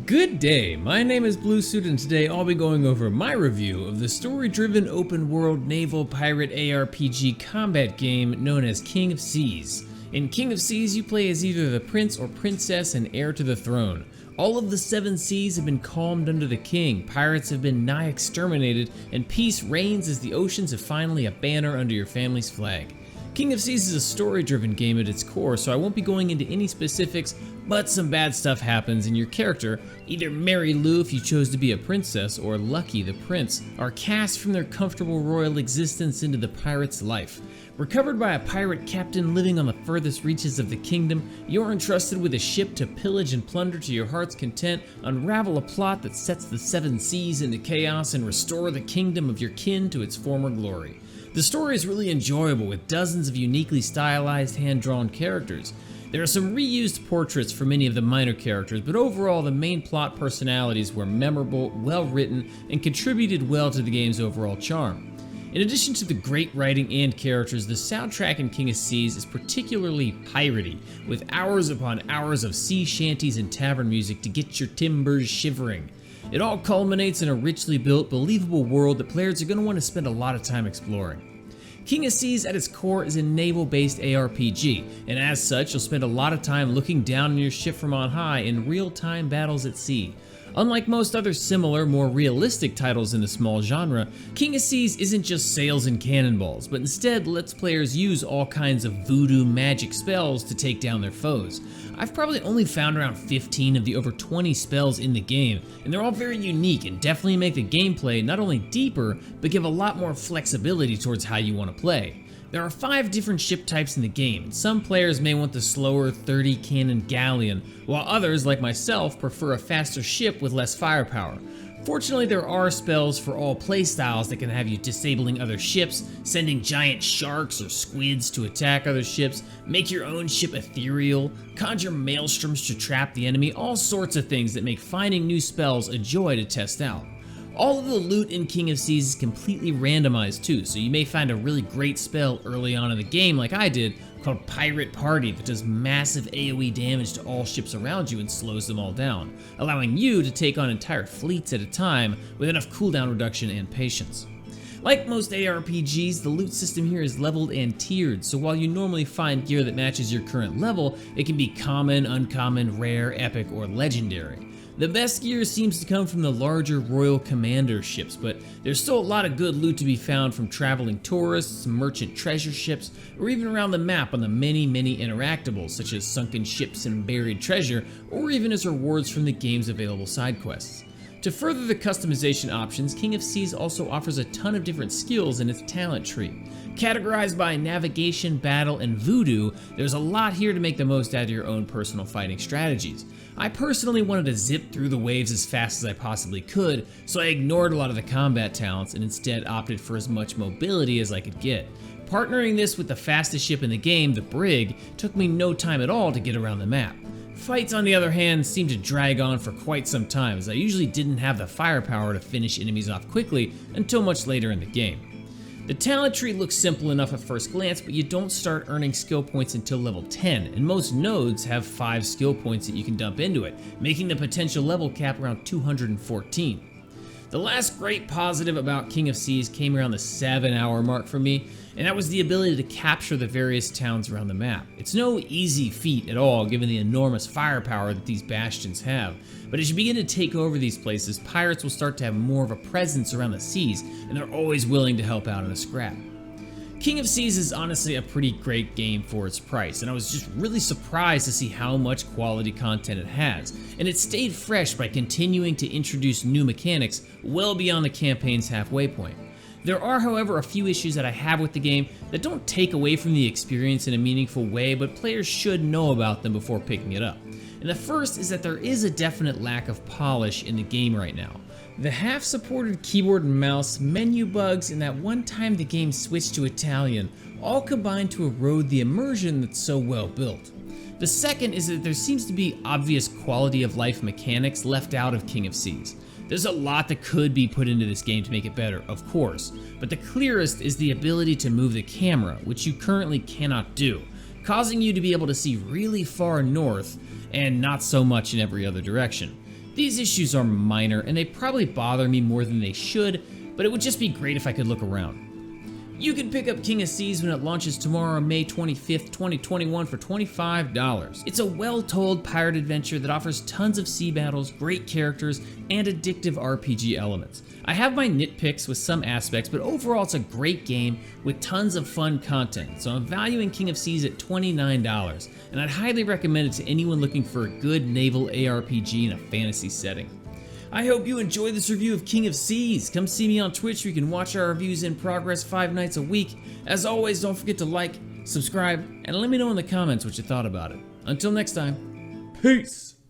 Good day, my name is Bluesuit and today I'll be going over my review of the story-driven open-world naval pirate ARPG combat game known as King of Seas. In King of Seas, you play as either the prince or princess and heir to the throne. All of the 7 seas have been calmed under the king, pirates have been nigh exterminated, and peace reigns as the oceans have finally a banner under your family's flag. King of Seas is a story-driven game at its core, so I won't be going into any specifics, but some bad stuff happens and your character, either Mary Lou if you chose to be a princess or Lucky the prince, are cast from their comfortable royal existence into the pirate's life. Recovered by a pirate captain living on the furthest reaches of the kingdom, you're entrusted with a ship to pillage and plunder to your heart's content, unravel a plot that sets the 7 seas into chaos, and restore the kingdom of your kin to its former glory. The story is really enjoyable with dozens of uniquely stylized hand-drawn characters. There are some reused portraits for many of the minor characters, but overall the main plot personalities were memorable, well-written, and contributed well to the game's overall charm. In addition to the great writing and characters, the soundtrack in King of Seas is particularly piratey, with hours upon hours of sea shanties and tavern music to get your timbers shivering. It all culminates in a richly built, believable world that players are going to want to spend a lot of time exploring. King of Seas at its core is a naval-based ARPG, and as such you'll spend a lot of time looking down on your ship from on high in real-time battles at sea. Unlike most other similar, more realistic titles in the small genre, King of Seas isn't just sails and cannonballs, but instead lets players use all kinds of voodoo magic spells to take down their foes. I've probably only found around 15 of the over 20 spells in the game, and they're all very unique and definitely make the gameplay not only deeper, but give a lot more flexibility towards how you want to play. There are 5 different ship types in the game, and some players may want the slower 30 cannon galleon, while others, like myself, prefer a faster ship with less firepower. Fortunately, there are spells for all playstyles that can have you disabling other ships, sending giant sharks or squids to attack other ships, make your own ship ethereal, conjure maelstroms to trap the enemy, all sorts of things that make finding new spells a joy to test out. All of the loot in King of Seas is completely randomized too, so you may find a really great spell early on in the game like I did, called Pirate Party, that does massive AoE damage to all ships around you and slows them all down, allowing you to take on entire fleets at a time with enough cooldown reduction and patience. Like most ARPGs, the loot system here is leveled and tiered, so while you normally find gear that matches your current level, it can be common, uncommon, rare, epic, or legendary. The best gear seems to come from the larger Royal Commander ships, but there's still a lot of good loot to be found from traveling tourists, merchant treasure ships, or even around the map on the many interactables such as sunken ships and buried treasure, or even as rewards from the game's available side quests. To further the customization options, King of Seas also offers a ton of different skills in its talent tree. Categorized by navigation, battle, and voodoo, there's a lot here to make the most out of your own personal fighting strategies. I personally wanted to zip through the waves as fast as I possibly could, so I ignored a lot of the combat talents and instead opted for as much mobility as I could get. Partnering this with the fastest ship in the game, the Brig, took me no time at all to get around the map. Fights, on the other hand, seemed to drag on for quite some time, as I usually didn't have the firepower to finish enemies off quickly until much later in the game. The talent tree looks simple enough at first glance, but you don't start earning skill points until level 10, and most nodes have 5 skill points that you can dump into it, making the potential level cap around 214. The last great positive about King of Seas came around the 7-hour mark for me, and that was the ability to capture the various towns around the map. It's no easy feat at all given the enormous firepower that these bastions have, but as you begin to take over these places, pirates will start to have more of a presence around the seas, and they're always willing to help out in a scrap. King of Seas is honestly a pretty great game for its price, and I was just really surprised to see how much quality content it has, and it stayed fresh by continuing to introduce new mechanics well beyond the campaign's halfway point. There are, however, a few issues that I have with the game that don't take away from the experience in a meaningful way, but players should know about them before picking it up. And the first is that there is a definite lack of polish in the game right now. The half-supported keyboard and mouse, menu bugs, and that one time the game switched to Italian all combine to erode the immersion that's so well built. The second is that there seems to be obvious quality of life mechanics left out of King of Seas. There's a lot that could be put into this game to make it better, of course, but the clearest is the ability to move the camera, which you currently cannot do, causing you to be able to see really far north and not so much in every other direction. These issues are minor and they probably bother me more than they should, but it would just be great if I could look around. You can pick up King of Seas when it launches tomorrow, May 25th, 2021 for $25. It's a well-told pirate adventure that offers tons of sea battles, great characters, and addictive RPG elements. I have my nitpicks with some aspects, but overall it's a great game with tons of fun content, so I'm valuing King of Seas at $29, and I'd highly recommend it to anyone looking for a good naval ARPG in a fantasy setting. I hope you enjoyed this review of King of Seas. Come see me on Twitch where you can watch our reviews in progress 5 nights a week. As always, don't forget to like, subscribe, and let me know in the comments what you thought about it. Until next time, peace!